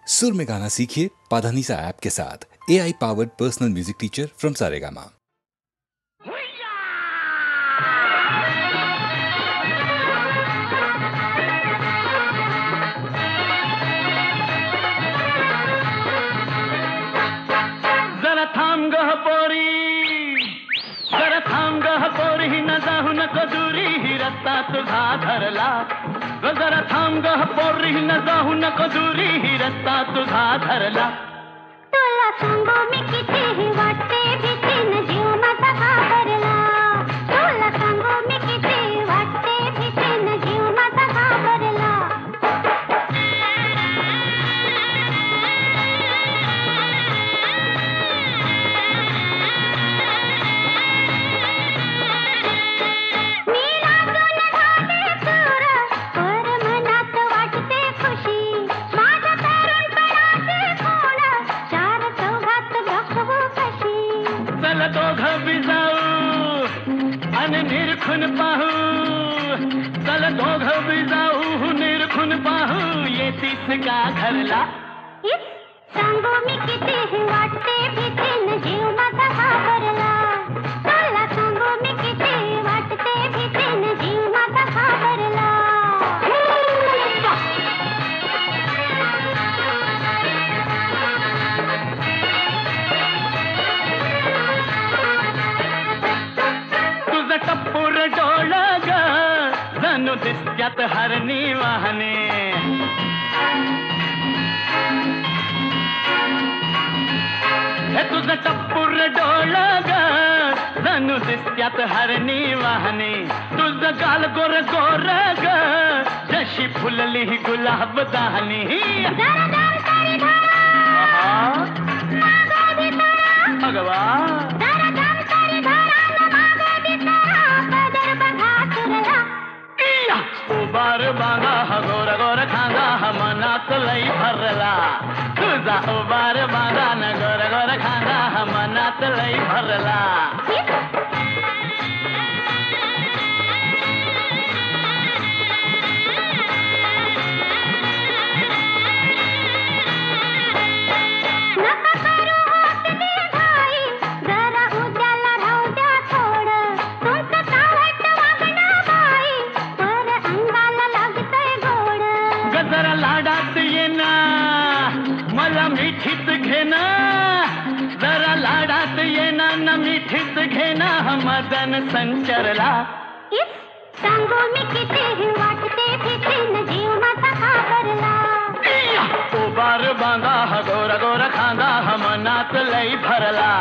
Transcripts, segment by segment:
सुर में गाना सीखिए पाधानीसा ऐप के साथ। AI powered personal music teacher from Saregama. जरा थांब गं पोरी, जरा थांब गं पोरी, न जाऊ नको दुरी, ही रस्ता तुझा धरला. जरा थांब गं पोरी, न जाऊ नको दुरी, ही रस्ता तुझा धरला. तुला सांगू मी किती वाटते भीती, न जीव माझा घाबरला. तुला सांगू मी किती वाटते भीती, न जीव माझा घाबरला. निरखून पाहू, चल दोघं बी जाऊ, निरखून पाहू, येतीस का घरला. सांगू मी किती वाटते भीती, न जीव माझा घाबरला. तुला सांगू मी किती वाटते भीती, न जीव माझा घाबरला. टप्पूर डोळ ग जणू दिसत्यात हरणी वाहने. हे तुझं टप्पूर डोळ ग जणू दिसत्यात हरणी वाहने. तुझं गाल गोर गोर ग जशी फुलली गुलाब दाहनी. भगवा उबार बांगा हा गोर गोर खांगा हा मनात लई भरला. तुझा उबार बांगा न गोर गोर खांगा हा मनात लई भरला. मिठीत घेना जरा लाडात येना, न मिठीत घेना मदन संचरला. सांगू मी किती वाटते भीती, न जीव माझा घाबरला. उबार बांधा हा गोर गोर खांदा हा मनात लई भरला.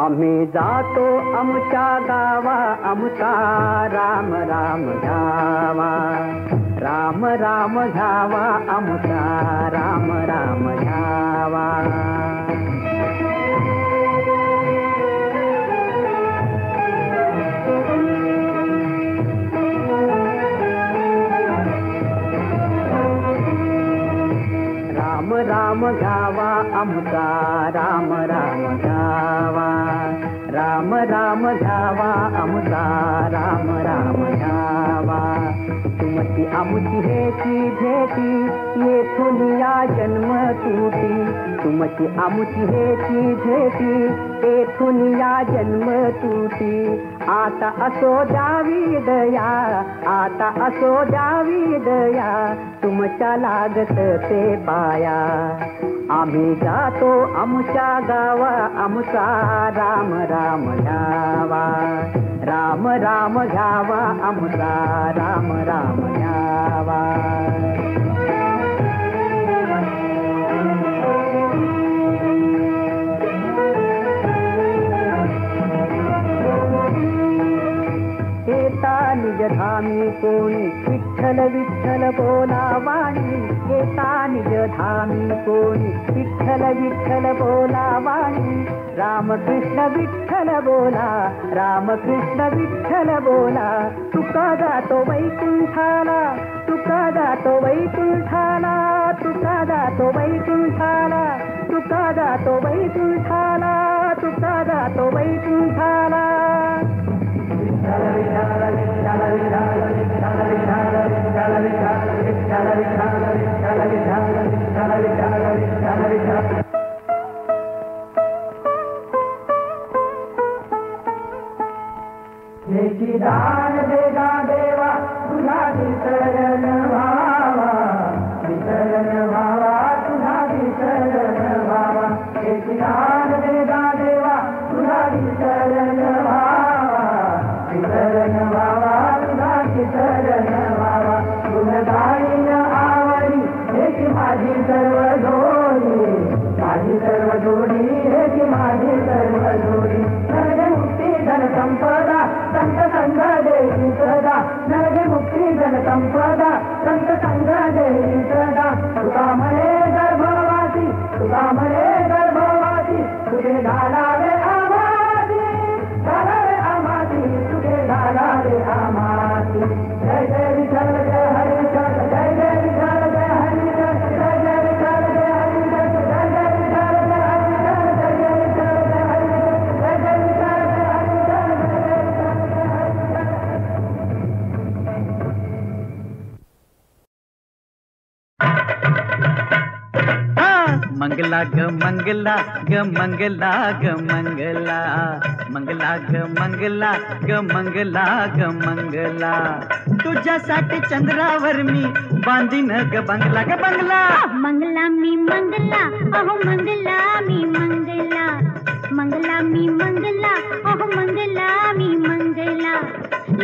आम्ही जातो आमच्या गावा, आमचा राम राम घ्यावा. राम राम घ्यावा, आमचा राम राम घ्यावा. राम राम घ्यावा, आमचा राम राम घ्यावा. राम राम घ्यावा, आमचा राम राम घ्यावा. तुमची आमची हेची भेटी, येथून या जन्म तुटी. तुमची आमची हेची भेटी, येथून या जन्म तुटी. आता असो द्यावी दया, आता असो द्यावी दया, तुमच्या लागत ते पाया. आम्ही जातो आमच्या गावा, आमचा राम राम घ्यावा. राम राम घ्यावा, आमचा राम राम घ्यावा. येता निजधामी कोणी, विठ्ठल विठ्ठल बोलावाणी. येता निजधामी कोणी, विठ्ठल विठ्ठल बोलावाणी. रामकृष्ण विठ्ठल बोला, रामकृष्ण विठ्ठल बोला. तुका जातो वैकुंठाला, तुका जातो वैकुंठाला. तुका जातो वैकुंठाला, तुका जातो वैकुंठाला. तुका जातो वैकुंठाला. विठ्ठल दान देगा देवा तुझा विसरण व्हावा विसरण व्हावा तुझा विसरण व्हावा दान देगा देवा तुझा विसरण व्हावा विसरण व्हावा तुझा विसरण व्हावा तुझ गाईन आवडी हेची माझी सर्व जोडी माझी सर्व जोडी हेची माझी सर्व जोडी नरगे मुक्ती धन संपदा संत संग देवी सदा नरगे मुक्ती धन संपदा संत संग देवी सदा तुका म्हणे गर्भवासी तुका म्हणे गर्भवासी तुझे घालावे आमाती घालावे आमाती तुझे घालावे आमाती जय जय विठ्ठल जय हरी विठ्ठल जय जय विठ्ठल जय हरी विठ्ठल जय जय विठ्ठल जय हरी विठ्ठल जय जय विठ्ठल जय हरी विठ्ठल जय जय विठ्ठल जय हरी विठ्ठल जय जय विठ्ठल जय हरी मंगला ग मंगला ग मंगला ग मंगला मंगला ग मंगला ग मंगला ग मंगला तुझ्यासाठी चंद्रावर मी बांधीन ग बंगला ग बंगला मंगला मी मंगला अहो मंगला मी मंगला मंगला मी मंगला अहो मंगला मी मंगला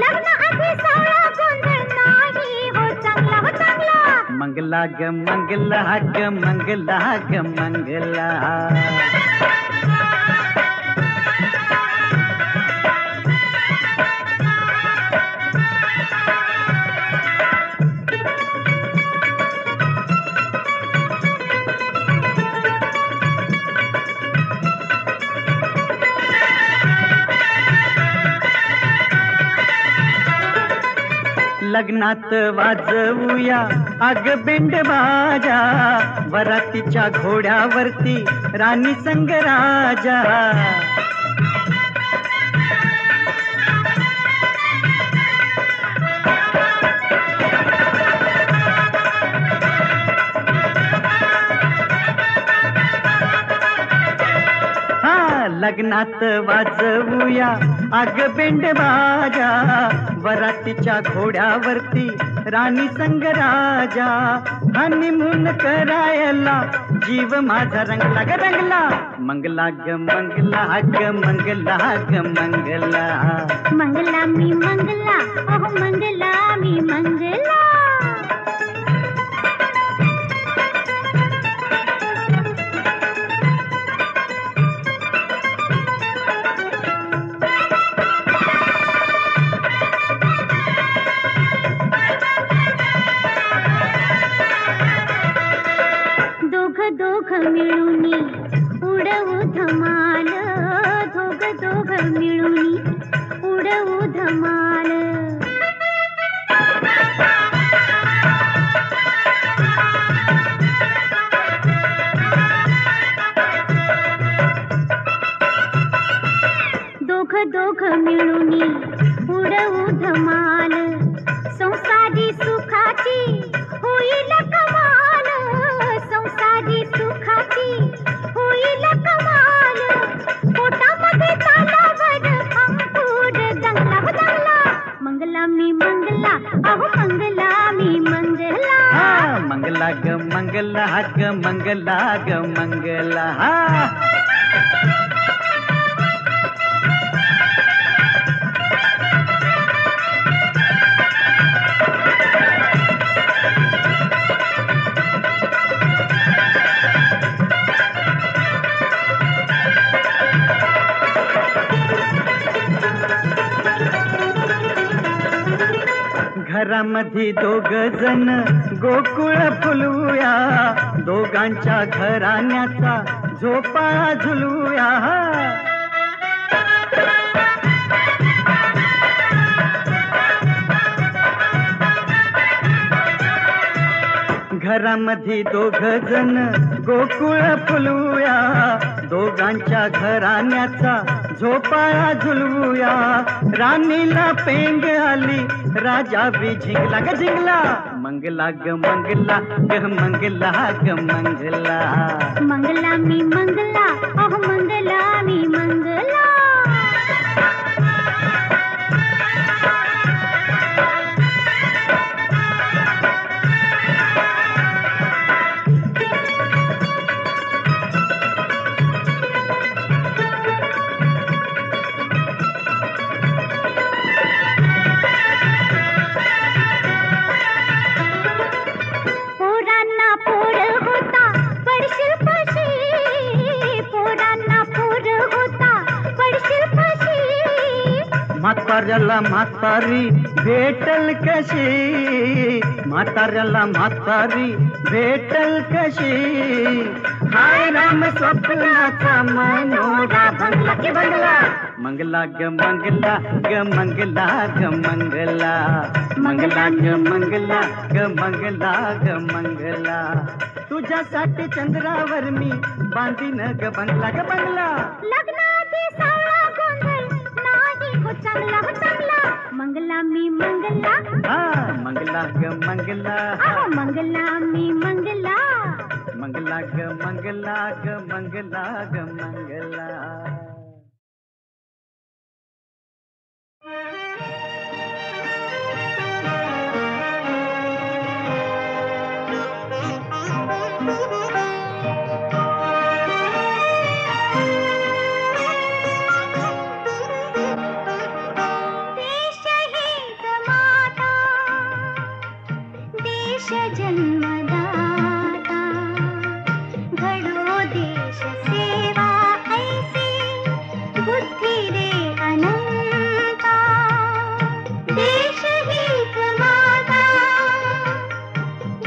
लग्न आधी सावळा गोंधळ नाही हो चांगला हो चांगला मंगला ग मंगला ग मंगला ग मंगला लग्नात वाजवूया अग बेंड बाजा वरातीच्या घोड्यावरती राणी संग राजा लग्नात वाजवूया अग बेंड बाजा वरातीच्या घोड्यावरती राणी संग राजा हनीमून करायला जीव माझा रंगला ग रंगला मंगला ग मंगला ग मंगला ग मंगला मंगला मी मंगला अहो मंगला मी मंगला दोघ मिळूनी उडवू धमाल दोघ मिळूनी उडवू धमाल दोघ मिळूनी उडवू धमाल संसारी सुखाची होईल कमाल संसारी सुखाची होईल कमाल पोटामध्ये तालावर अंकुर दंगला हो दंगला मंगला मी मंगला अहो मंगला मी मंगला मंगला ग मंगला ग मंगला ग मंगला घरामध्ये दोघ जण गोकुळ फुलवूया दोघांच्या घराण्याचा झोपाळा झुलवूया घरामध्ये दोघ जण गोकुळ फुलवूया दोघांच्या घराण्याचा झोपाळा झुलवूया, राणीला पेंग आली, राजा बी झिंगला ग झिंगला. मंगला ग मंगला ग मंगला ग मंगला. मंगला मी मंगला अहो मंगला मी मंगला. म्हाताऱ्याला म्हातारी भेटल कशी, म्हाताऱ्याला म्हातारी भेटल कशी. हाय राम स्वप्नाचा मनोरा बंगला की बंगला. मंगला ग मंगला ग मंगला ग मंगला. मंगला ग मंगला ग मंगला ग मंगला. तुझ्यासाठी चंद्रावर मी बांधीन ग बंगला ग बंगला. लग्नाची सावळा गोंधळ नाही हो चांगला हो चांगला. मंगला मी मंगला हा मंगला ग मंगला. अहो मंगला मी मंगला. मंगला ग मंगला ग मंगला ग मंगला. जन्मदाता घडो देश सेवा ऐसी बुद्धी रे अनंता. देश हित माता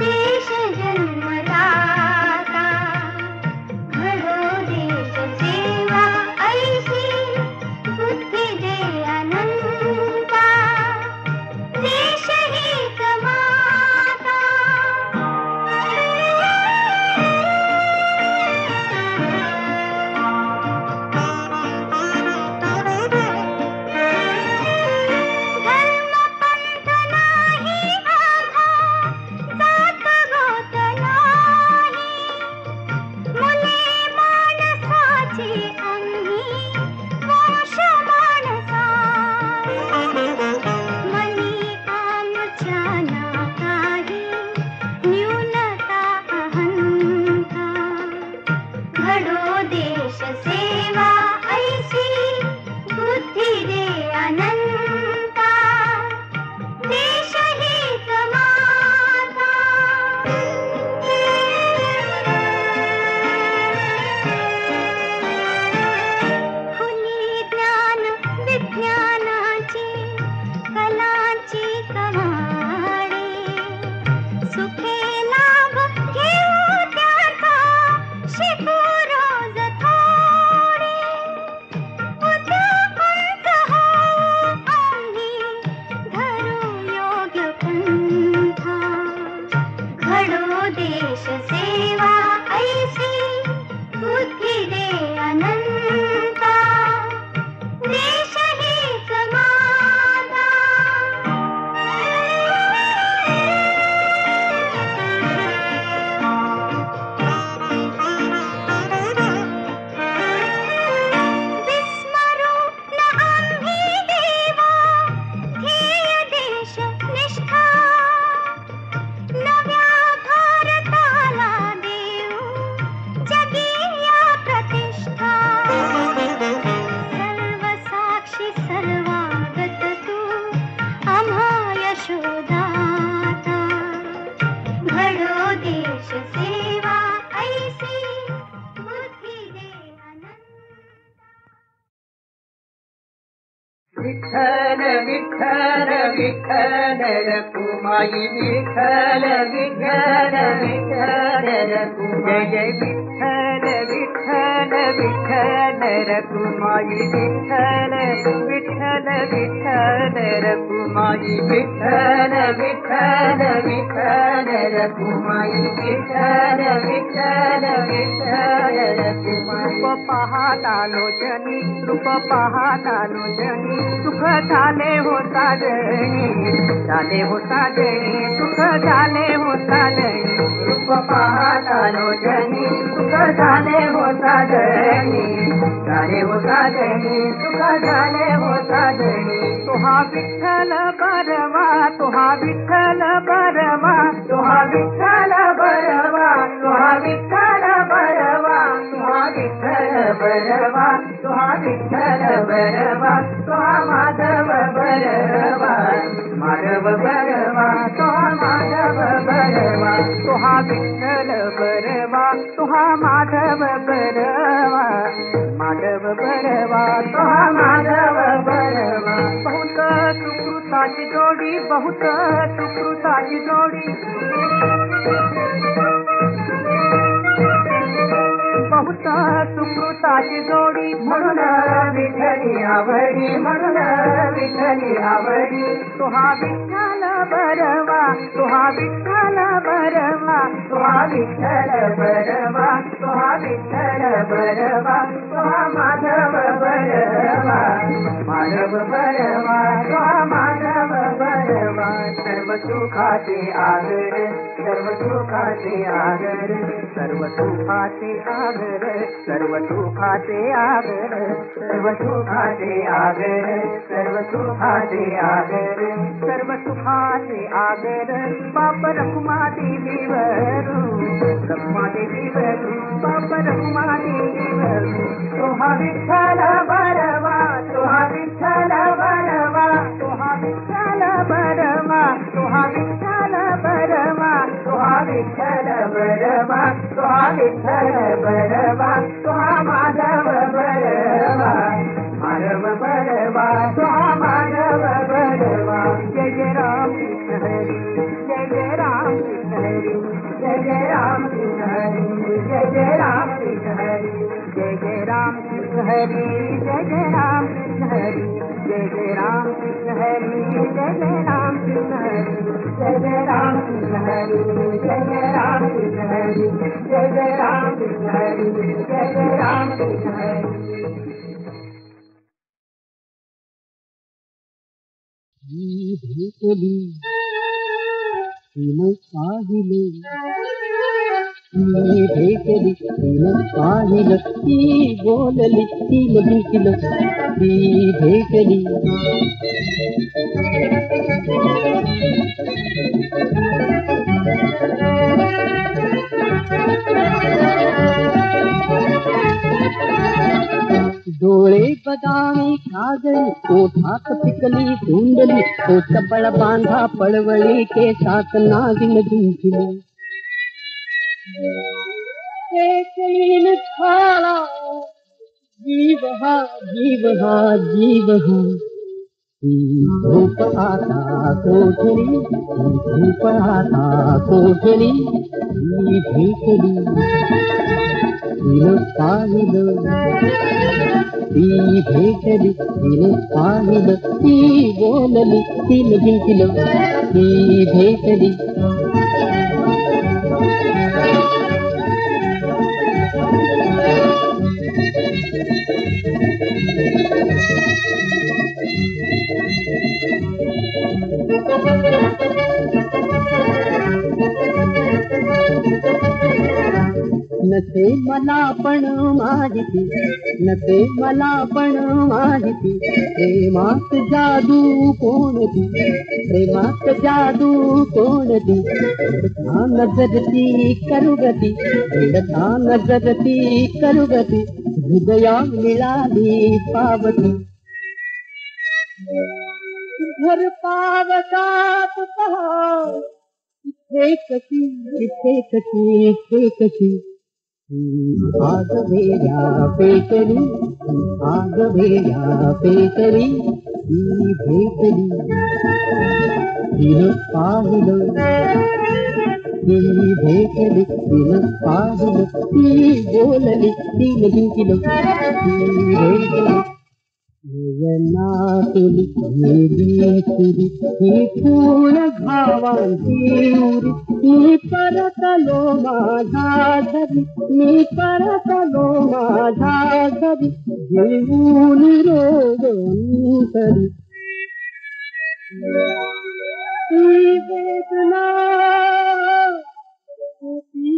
देश जन्मदाता घडो देश सेवा ऐसी बुद्धी रे अनंता. देश हित विठ्ठल विठ्ठल विठ्ठल रखुमाई विठ्ठल विठ्ठल विठ्ठल रखुमाई जय विठ्ठल विठ्ठल विठ्ठल रखुमाई विठ्ठल विठ्ठल विठ्ठल रखुमाई विठ्ठल विठ्ठल विठ्ठल रखुमाई विठ्ठल विठ्ठल विठ्ठल रखुमाई पाहता लोचनी रूप पाहतानो जणी सुख झाले हो साजणी झाले हो साजणी सुख झाले हो साजणी रूप पाहतानो जणी सुख झाले हो साजणी झाले हो साजणी सुख झाले हो साजणी तुहा विठ्ठल बरवा तुहा विठ्ठल बरवा तुहा विठ्ठल बरवा तुहा विठ्ठल बरवा तुहा विठ्ठल बरवा तुहा विठ्ठल बरवा तुहा माधव बरवा माधव बरवा तुहा माधव बरवा तुहा विठ्ठल बरवा तुहा माधव बरवा माधव बरवा तुहा माधव बरवा बहुत सुकृताची जोडी बहुत सुकृताची जोडी बहुत सुकृताची जोडी म्हणून विठ्ठली आवडी म्हणून विठ्ठली आवडी तुहा विठ्ठल बरवा तुहा विठ्ठल बरवा तुहा विठ्ठल बरवा तुहा विठ्ठल बरवा तुहा माधव बरवा माधव बरवा तुहा माधव बरवा सर्व सुखाचे आगर सर्व सुखाचे आगर सर्व सुखाचे आगर सर्व सुखाचे आगर सर्व सुखाचे आगर सर्व सुखाचे आगर सर्व सुखाचे आगर बाप रखुमा देवीवरू रखुमा देवीवरू बाप रखुमा देवीवरू तुहा विठ्ठल बरवा तुहा विठ्ठल बरवा तुहा विठ्ठल बरवा तुहा विठ्ठल बरवा तुहा विठ्ठल बरवा तुहा विठ्ठल बरवा तुहा माधव बरवा माधव बरवा तुहा माधव बरवा जय जय राम कृष्ण हरी जय जय राम कृष्ण हरी जय जय राम कृष्ण हरी जय जय राम कृष्ण हरी जय जय राम कृष्ण हरी जय जय राम कृष्ण हरी जय जय राम कृष्ण हरी जय जय राम कृष्ण हरी जय जय राम कृष्ण हरी जय जय राम कृष्ण हरी जय जय राम कृष्ण हरी जय जय राम कृष्ण हरी भेटली तिनं पाहिलं मी भेटली तिनं पाहिलं ती बोलली तिनं भेटलं ती भेटली डोळे बदामी काजळी ओठात पिकली धुंदली तो चपळ बांधा पळवळी केसात नागिन जिंकली केसरीन छाला जीव हा जीव हा जीव हा धूप आता कोठली धूप आता कोठली भेटली तिनं पाहिलं ती भेटली तिनं पाहिलं ती बोलली तिनं जिंकलं ती भेटली नसे मला पण माहिती नसे मला पण माहिती प्रेमात जादू कोणती प्रेमात जादू कोणती रडता नजरती करुगती रडता नजरती करुगती हृदया मिळाली पावती घर पावतात पहा इथे कशी इथे कशी इथे कशी आग भेड्या पेटली आग भेड्या पेटली ती भेटली तिनं पाहिलं ती भेटली तिनं पाहिलं ती बोलली तिनं जिंकलं ती भेटली नयनातुली गेली तुरी ही पूर्ण भावांची उरी मी परतलो माझा घरी मी परतलो माझा घरी घेऊन रोगंतरी ही वेदना होती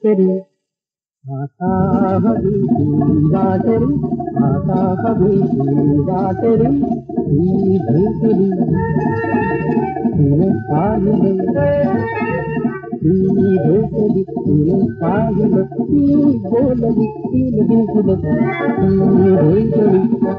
तरी आता हवी बातरी आता हवी बातरी ही भेटली तिने पाहिलं ती भेटली तिने पाहिलं ती बोलली तिने दिसलं ती भेटली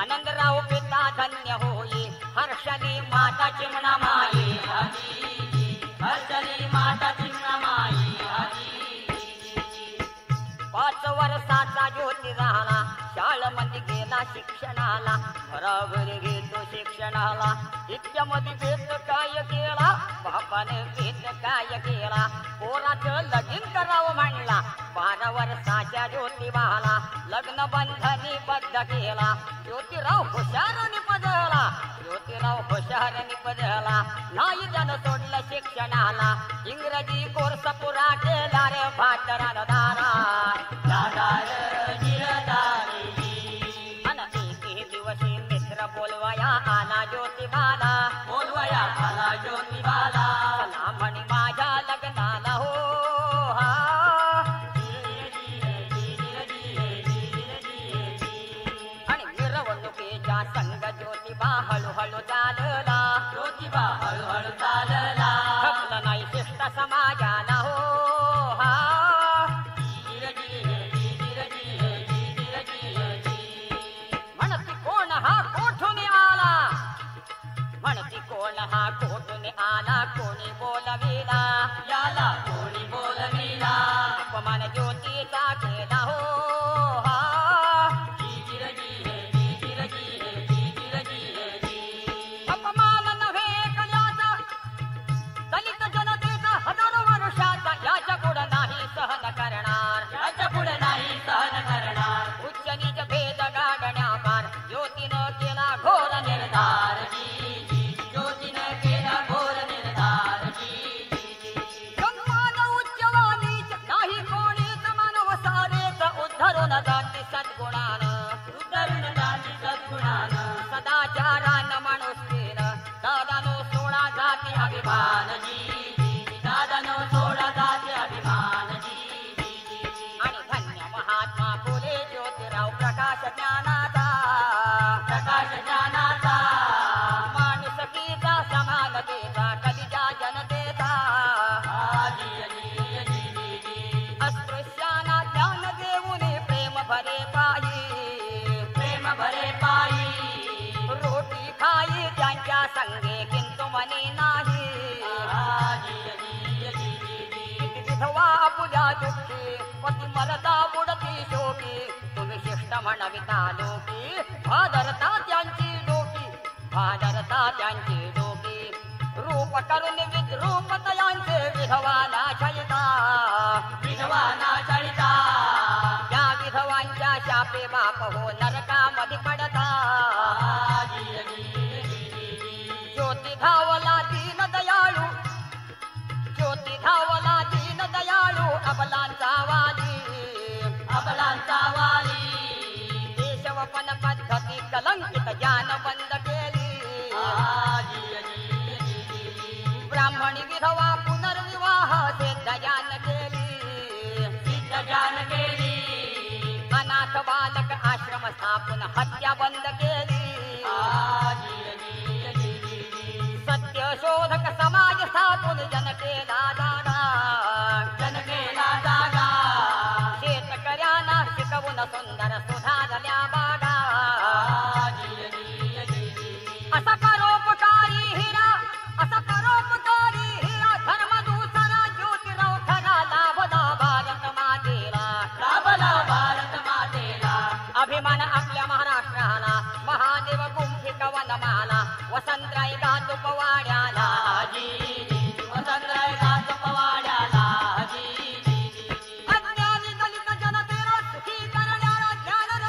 आनंदराव पिता धन्य होई हर्षली माता चिमणा माई हर्षली माता चिमणा माई 5 वर्षाचा ज्योती राहिला शाळेमध्ये गेला शिक्षणाला घरावर घेतो शिक्षणाला इतक्यामध्ये भेट काय केला बापाने भेट काय केला पोराचं लगीन करावं म्हणला 12 वर्षाच्या ज्योतिबाला लग्न बंधनी बद्ध केला ज्योतिराव हुशार निपजला ज्योतिराव हुशार निपजला नाही त्यानं सोडलं शिक्षणाला इंग्रजी कोर्स पुरा केला रे भाटराला दारा अन एके दिवशी मित्र बोलवया आला ज्योतिबाला चला म्हणे माझ्या लग्नाला हो आणि मिरवणुकीच्या संग ज्योतिबा हळूहळू चालला खपलं नाही शिष्ट समाजाला हो म्हणती कोण हा कोठून आला कोणी बोलविला अपमान ज्योतीचा केला हो अपमान नव्हे कल्याचा दलित जनतेचा हजारो वर्षाचा याच्या पुढे नाही सहन करणार उच्च नीच भेद गाडण्यापार ज्योतीनं केला घोर निर्धार सन्मान उच्च व नीच नाही कोणीच मानव सारेच उद्धरून जाती सद्गुणानं सदाचारानं माणुसकीनं दादानो सोळा जाती अभिमान आणि धन्य महात्मा फुले ज्योतिराव प्रकाश ज्ञानाचा माणुसकीचा समानतेचा कलिजा जनतेचा अस्पृश्यांना ज्ञान देऊन प्रेम भरे पायी रोटी खाई त्यांच्या संगे किंतु मनी नाही विधवा आपुल्या दुःखी पती मरता बुडती शोकी तुम्ही शिष्ट म्हणविता लोकी भादरता त्यांची डोकी रूप करून विद्रूप तयांचे विधवाना छळिता त्या विधवांच्या शापे बाप हो नरकामध्ये पडता ज्योती धावला दीन दयाळू अबलांचा वाली देशवपन पद्धती कलंकित ज्ञान बंद केली ब्राह्मणी विधवा पुनर्विवाह सिद्ध ज्ञान केली अनाथ बालक आश्रम स्थापून हत्या बंद केली सत्य शोधक समाज स्थापून जन केला जागा शेतकऱ्यांना शिकवून सुंदर सुधारल्या बागा असा परोपकारी हिरा धर्म दूसरा ज्योतिराव खरा लाभला भारत मातेला अभिमान आपल्या महाराष्ट्राला महादेव गुंफी कवनमाला वसंतराय गातो पवाड्याला अज्ञानी दलित जनतेला सुखी करणारा ज्ञान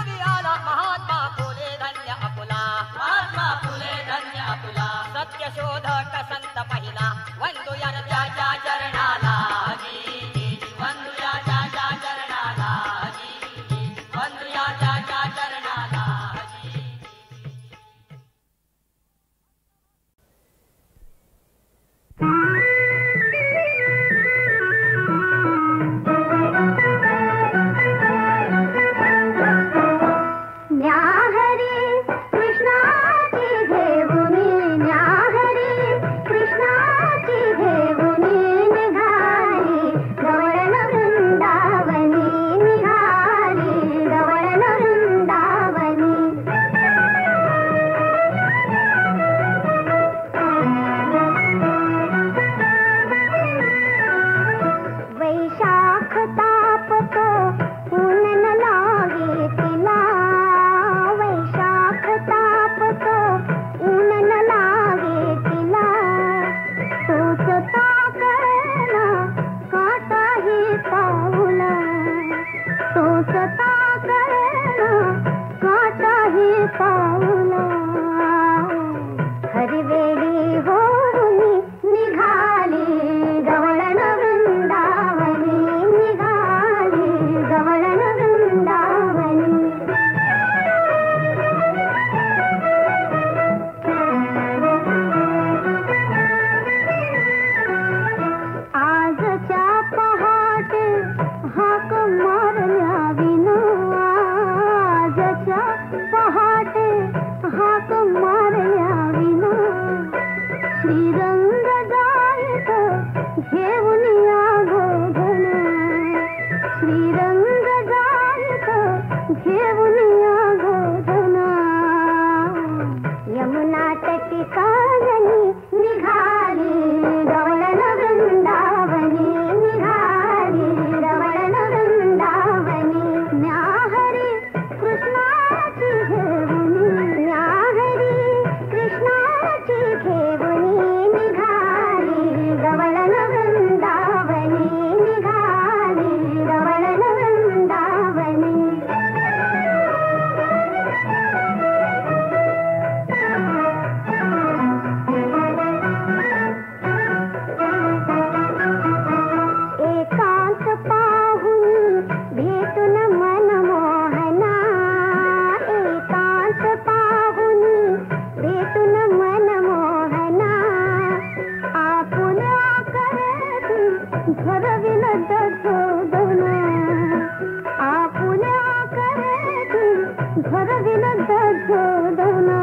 घरविलत शोधना आपुल्या करेती घरविलत शोधना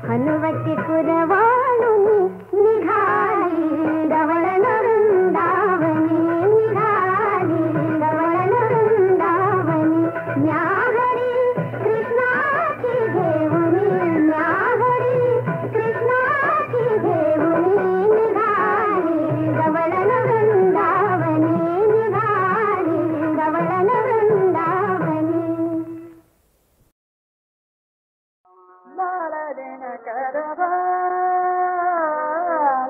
हनुवटी कुरवाळुनी निघाली रवळण वृंदावनी निघाली रवळण वृंदावनी न्याहरी कृष्णाची घेऊनी न्याहरी कृष्णाची घेऊनी निघाली रवळण वृंदावनी निघाली रवळण वृंदावनी लालदिन करव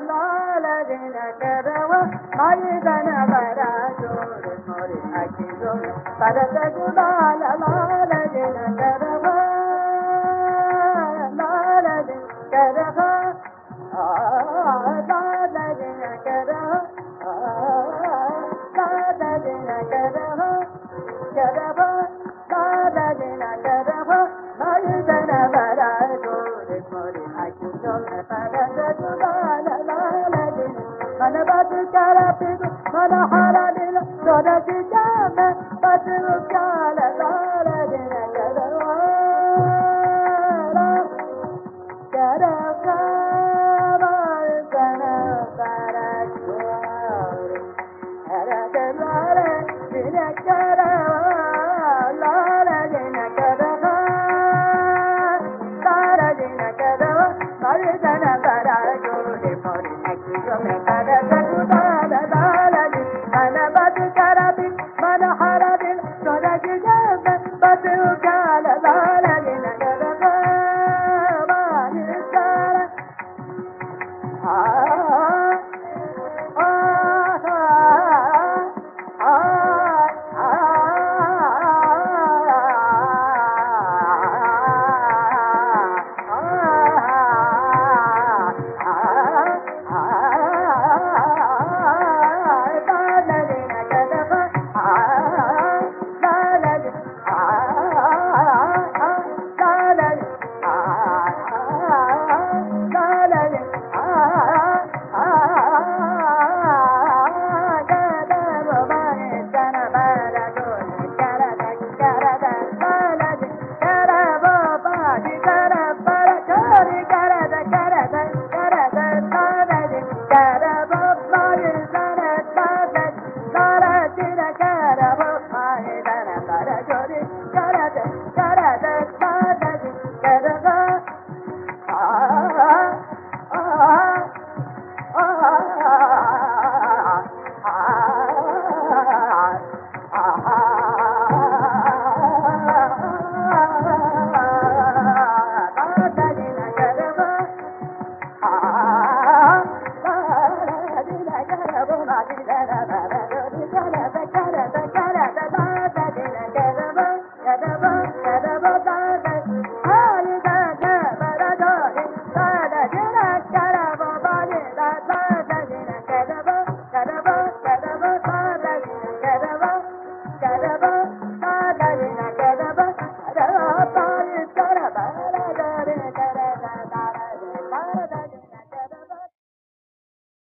लालदिन करव मैदन बरा जोर मोरे आखी जोर परत गुलाल लालदिन करव लालदिन करव लालदिन करव लालदिन करव करव लालदिन करव मैदन बरा जोर मोरे आखी जोर परत गुलाल लालदिन मन बद कर पिब मन हरा दिल सोरग जाम बद काल लालदिन करवा करवा बन बरा जोर हर दलार दिन करवा लालदिन करवा लालदिन करवा मैदन बरा जोर मोरे आखी जोर परत गुलाल लालदिन मन बद कर पिब मन हरा दिल सोरग जाम बद काल लालदिन करवा